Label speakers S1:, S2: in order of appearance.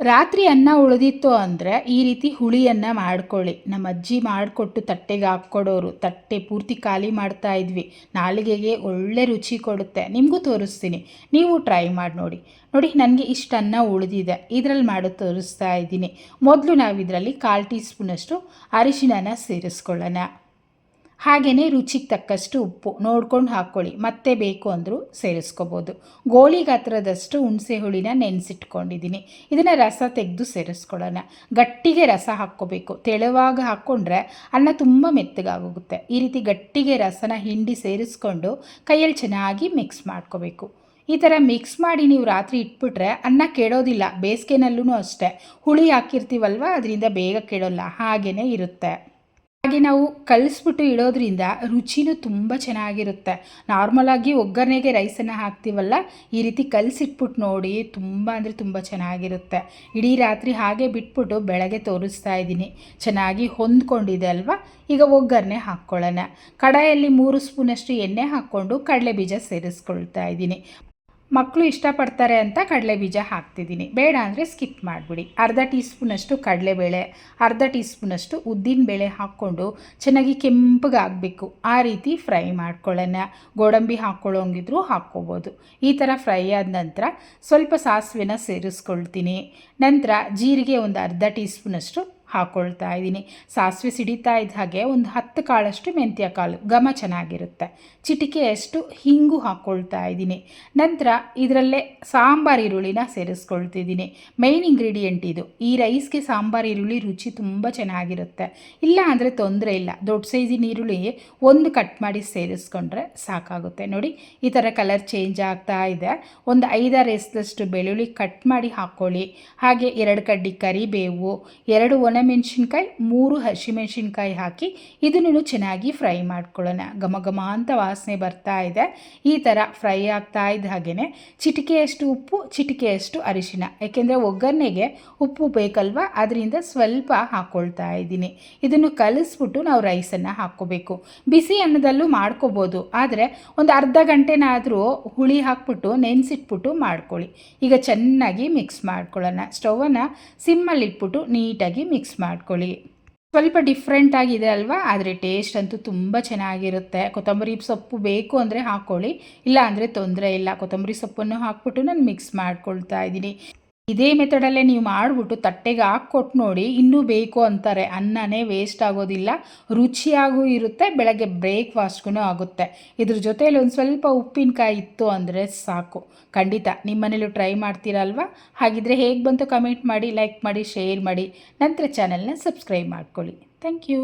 S1: ರಾತ್ರಿ ಅನ್ನ ಉಳಿದಿತ್ತು ಅಂದರೆ ಈ ರೀತಿ ಹುಳಿಯನ್ನು ಮಾಡ್ಕೊಳ್ಳಿ. ನಮ್ಮ ಅಜ್ಜಿ ಮಾಡಿಕೊಟ್ಟು ತಟ್ಟೆಗೆ ಹಾಕ್ಕೊಡೋರು. ತಟ್ಟೆ ಪೂರ್ತಿ ಖಾಲಿ ಮಾಡ್ತಾ ಇದ್ವಿ. ನಾಲಿಗೆಗೆ ಒಳ್ಳೆ ರುಚಿ ಕೊಡುತ್ತೆ. ನಿಮಗೂ ತೋರಿಸ್ತೀನಿ, ನೀವು ಟ್ರೈ ಮಾಡಿ ನೋಡಿ. ನೋಡಿ, ನನಗೆ ಇಷ್ಟು ಅನ್ನ ಉಳಿದಿದೆ, ಇದರಲ್ಲಿ ಮಾಡೋದು ತೋರಿಸ್ತಾ ಇದ್ದೀನಿ. ಮೊದಲು ನಾವು ಇದರಲ್ಲಿ 1/4 ಟೀ ಸ್ಪೂನಷ್ಟು ಅರಿಶಿಣನ ಸೇರಿಸ್ಕೊಳ್ಳೋಣ. ಹಾಗೆಯೇ ರುಚಿಗೆ ತಕ್ಕಷ್ಟು ಉಪ್ಪು ನೋಡ್ಕೊಂಡು ಹಾಕ್ಕೊಳ್ಳಿ. ಮತ್ತೆ ಬೇಕು ಅಂದರೂ ಸೇರಿಸ್ಕೋಬೋದು. ಗೋಳಿ ಗಾತ್ರದಷ್ಟು ಹುಣಸೆ ಹುಳಿನ ನೆನೆಸಿಟ್ಕೊಂಡಿದ್ದೀನಿ. ಇದನ್ನು ರಸ ತೆಗೆದು ಸೇರಿಸ್ಕೊಳ್ಳೋಣ. ಗಟ್ಟಿಗೆ ರಸ ಹಾಕ್ಕೋಬೇಕು. ತೆಳುವಾಗ ಹಾಕ್ಕೊಂಡ್ರೆ ಅನ್ನ ತುಂಬ ಮೆತ್ತಗಾಗೋಗುತ್ತೆ. ಈ ರೀತಿ ಗಟ್ಟಿಗೆ ರಸನ ಹಿಂಡಿ ಸೇರಿಸ್ಕೊಂಡು ಕೈಯಲ್ಲಿ ಚೆನ್ನಾಗಿ ಮಿಕ್ಸ್ ಮಾಡ್ಕೋಬೇಕು. ಈ ಥರ ಮಿಕ್ಸ್ ಮಾಡಿ ನೀವು ರಾತ್ರಿ ಇಟ್ಬಿಟ್ರೆ ಅನ್ನ ಕೆಡೋದಿಲ್ಲ. ಬೇಸಿಗೆನಲ್ಲೂ ಅಷ್ಟೇ, ಹುಳಿ ಹಾಕಿರ್ತೀವಲ್ವ, ಅದರಿಂದ ಬೇಗ ಕೆಡೋಲ್ಲ, ಹಾಗೇ ಇರುತ್ತೆ. ಹಾಗೆ ನಾವು ಕಲಿಸ್ಬಿಟ್ಟು ಇಡೋದ್ರಿಂದ ರುಚಿನೂ ತುಂಬ ಚೆನ್ನಾಗಿರುತ್ತೆ. ನಾರ್ಮಲಾಗಿ ಒಗ್ಗರಣೆಗೆ ರೈಸನ್ನು ಹಾಕ್ತೀವಲ್ಲ, ಈ ರೀತಿ ಕಲಸಿಟ್ಬಿಟ್ಟು ನೋಡಿ, ತುಂಬ ಅಂದರೆ ತುಂಬ ಚೆನ್ನಾಗಿರುತ್ತೆ. ಇಡೀ ರಾತ್ರಿ ಹಾಗೆ ಬಿಟ್ಬಿಟ್ಟು ಬೆಳಗ್ಗೆ ತೋರಿಸ್ತಾ ಇದ್ದೀನಿ. ಚೆನ್ನಾಗಿ ಹೊಂದ್ಕೊಂಡಿದೆ ಅಲ್ವಾ? ಈಗ ಒಗ್ಗರಣೆ ಹಾಕ್ಕೊಳ್ಳೋಣ. ಕಡಾಯಲ್ಲಿ 3 ಸ್ಪೂನಷ್ಟು ಎಣ್ಣೆ ಹಾಕ್ಕೊಂಡು ಕಡಲೆ ಬೀಜ ಸೇರಿಸ್ಕೊಳ್ತಾ ಇದ್ದೀನಿ. ಮಕ್ಕಳು ಇಷ್ಟಪಡ್ತಾರೆ ಅಂತ ಕಡಲೆ ಬೀಜ ಹಾಕ್ತಿದ್ದೀನಿ. ಬೇಡ ಅಂದರೆ ಸ್ಕಿಪ್ ಮಾಡಿಬಿಡಿ. ಅರ್ಧ ಟೀ ಸ್ಪೂನಷ್ಟು ಕಡಲೆಬೇಳೆ, ಅರ್ಧ ಟೀ ಸ್ಪೂನಷ್ಟು ಉದ್ದಿನಬೇಳೆ ಹಾಕ್ಕೊಂಡು ಚೆನ್ನಾಗಿ ಕೆಂಪಗಾಗಬೇಕು. ಆ ರೀತಿ ಫ್ರೈ ಮಾಡ್ಕೊಳ್ಳೋಣ. ಗೋಡಂಬಿ ಹಾಕ್ಕೊಳ್ಳೋಂಗಿದ್ರು ಹಾಕ್ಕೋಬೋದು. ಈ ಥರ ಫ್ರೈ ಆದ ನಂತರ ಸ್ವಲ್ಪ ಸಾಸಿವೆನ ಸೇರಿಸ್ಕೊಳ್ತೀನಿ. ನಂತರ ಜೀರಿಗೆ ಒಂದು ಅರ್ಧ ಟೀ ಸ್ಪೂನಷ್ಟು ಹಾಕ್ಕೊಳ್ತಾ ಇದ್ದೀನಿ. ಸಾಸಿವೆ ಸಿಡಿತಾ ಇದ್ದ ಹಾಗೆ ಒಂದು 10 ಕಾಳಷ್ಟು ಮೆಂತ್ಯ ಕಾಳು, ಘಮ ಚೆನ್ನಾಗಿರುತ್ತೆ. ಚಿಟಿಕೆಯಷ್ಟು ಹಿಂಗು ಹಾಕ್ಕೊಳ್ತಾ ಇದ್ದೀನಿ. ನಂತರ ಇದರಲ್ಲೇ ಸಾಂಬಾರು ಈರುಳ್ಳಿನ ಸೇರಿಸ್ಕೊಳ್ತಿದ್ದೀನಿ. ಮೇಯ್ನ್ ಇಂಗ್ರೀಡಿಯೆಂಟ್ ಇದು. ಈ ರೈಸ್ಗೆ ಸಾಂಬಾರು ಈರುಳ್ಳಿ ರುಚಿ ತುಂಬ ಚೆನ್ನಾಗಿರುತ್ತೆ. ಇಲ್ಲ ಅಂದರೆ ತೊಂದರೆ ಇಲ್ಲ. ದೊಡ್ಡ ಸೈಜಿನ ಈರುಳ್ಳಿ ಒಂದು ಕಟ್ ಮಾಡಿ ಸೇರಿಸ್ಕೊಂಡ್ರೆ ಸಾಕಾಗುತ್ತೆ. ನೋಡಿ, ಈ ಥರ ಕಲರ್ ಚೇಂಜ್ ಆಗ್ತಾ ಇದೆ. ಒಂದು 5-6 ಎಸಳಷ್ಟು ಬೆಳ್ಳುಳ್ಳಿ ಕಟ್ ಮಾಡಿ ಹಾಕ್ಕೊಳ್ಳಿ. ಹಾಗೆ 2 ಕಡ್ಡಿ ಕರಿಬೇವು, 2 ಒಣಮೆಣಸಿನ್ಕಾಯಿ, 3 ಹಸಿಮೆಣಸಿನ್ಕಾಯಿ ಹಾಕಿ ಇದನ್ನು ಚೆನ್ನಾಗಿ ಫ್ರೈ ಮಾಡ್ಕೊಳ್ಳೋಣ. ಘಮ ಘಮ ಅಂತ ವಾಸನೆ ಬರ್ತಾ ಇದೆ. ಈ ಥರ ಫ್ರೈ ಆಗ್ತಾ ಇದ್ದ ಹಾಗೆಯೇ ಚಿಟಿಕೆಯಷ್ಟು ಉಪ್ಪು, ಚಿಟಿಕೆಯಷ್ಟು ಅರಿಶಿಣ, ಯಾಕೆಂದರೆ ಒಗ್ಗರಣೆಗೆ ಉಪ್ಪು ಬೇಕಲ್ವ, ಅದರಿಂದ ಸ್ವಲ್ಪ ಹಾಕ್ಕೊಳ್ತಾ ಇದ್ದೀನಿ. ಇದನ್ನು ಕಲಿಸ್ಬಿಟ್ಟು ನಾವು ರೈಸನ್ನು ಹಾಕ್ಕೋಬೇಕು. ಬಿಸಿ ಅನ್ನದಲ್ಲೂ ಮಾಡ್ಕೋಬೋದು, ಆದರೆ ಒಂದು ಅರ್ಧ ಗಂಟೆನಾದರೂ ಹುಳಿ ಹಾಕ್ಬಿಟ್ಟು ನೆನೆಸಿಟ್ಬಿಟ್ಟು ಮಾಡ್ಕೊಳ್ಳಿ. ಈಗ ಚೆನ್ನಾಗಿ ಮಿಕ್ಸ್ ಮಾಡ್ಕೊಳ್ಳೋಣ. ಸ್ಟವನ್ನು ಸಿಮ್ಮಲ್ಲಿಟ್ಬಿಟ್ಟು ನೀಟಾಗಿ ಮಿಕ್ಸ್ ಮಾಡ್ಕೊಳ್ಳಿ. ಸ್ವಲ್ಪ ಡಿಫ್ರೆಂಟ್ ಆಗಿದೆ ಅಲ್ವಾ? ಆದರೆ ಟೇಸ್ಟ್ ಅಂತೂ ತುಂಬ ಚೆನ್ನಾಗಿರುತ್ತೆ. ಕೊತ್ತಂಬರಿ ಸೊಪ್ಪು ಬೇಕು ಅಂದರೆ ಹಾಕ್ಕೊಳ್ಳಿ, ಇಲ್ಲ ಅಂದರೆ ತೊಂದರೆ ಇಲ್ಲ. ಕೊತ್ತಂಬರಿ ಸೊಪ್ಪನ್ನು ಹಾಕ್ಬಿಟ್ಟು ನಾನು ಮಿಕ್ಸ್ ಮಾಡ್ಕೊಳ್ತಾ ಇದ್ದೀನಿ. ಇದೇ ಮೆಥಡಲ್ಲೇ ನೀವು ಮಾಡಿಬಿಟ್ಟು ತಟ್ಟೆಗೆ ಹಾಕ್ಕೊಟ್ಟು ನೋಡಿ, ಇನ್ನೂ ಬೇಕು ಅಂತಾರೆ. ಅನ್ನನೇ ವೇಸ್ಟ್ ಆಗೋದಿಲ್ಲ, ರುಚಿಯಾಗೂ ಇರುತ್ತೆ, ಬೆಳಗ್ಗೆ ಬ್ರೇಕ್ಫಾಸ್ಟ್ಗೂ ಆಗುತ್ತೆ. ಇದ್ರ ಜೊತೆಯಲ್ಲಿ ಒಂದು ಸ್ವಲ್ಪ ಉಪ್ಪಿನಕಾಯಿ ಇತ್ತು ಅಂದರೆ ಸಾಕು. ಖಂಡಿತ ನಿಮ್ಮ ಮನೇಲೂ ಟ್ರೈ ಮಾಡ್ತೀರಲ್ವ? ಹಾಗಿದ್ರೆ ಹೇಗೆ ಬಂತು ಕಮೆಂಟ್ ಮಾಡಿ, ಲೈಕ್ ಮಾಡಿ, ಶೇರ್ ಮಾಡಿ, ನಂತರ ಚಾನಲ್ನ ಸಬ್ಸ್ಕ್ರೈಬ್ ಮಾಡ್ಕೊಳ್ಳಿ. Thank you.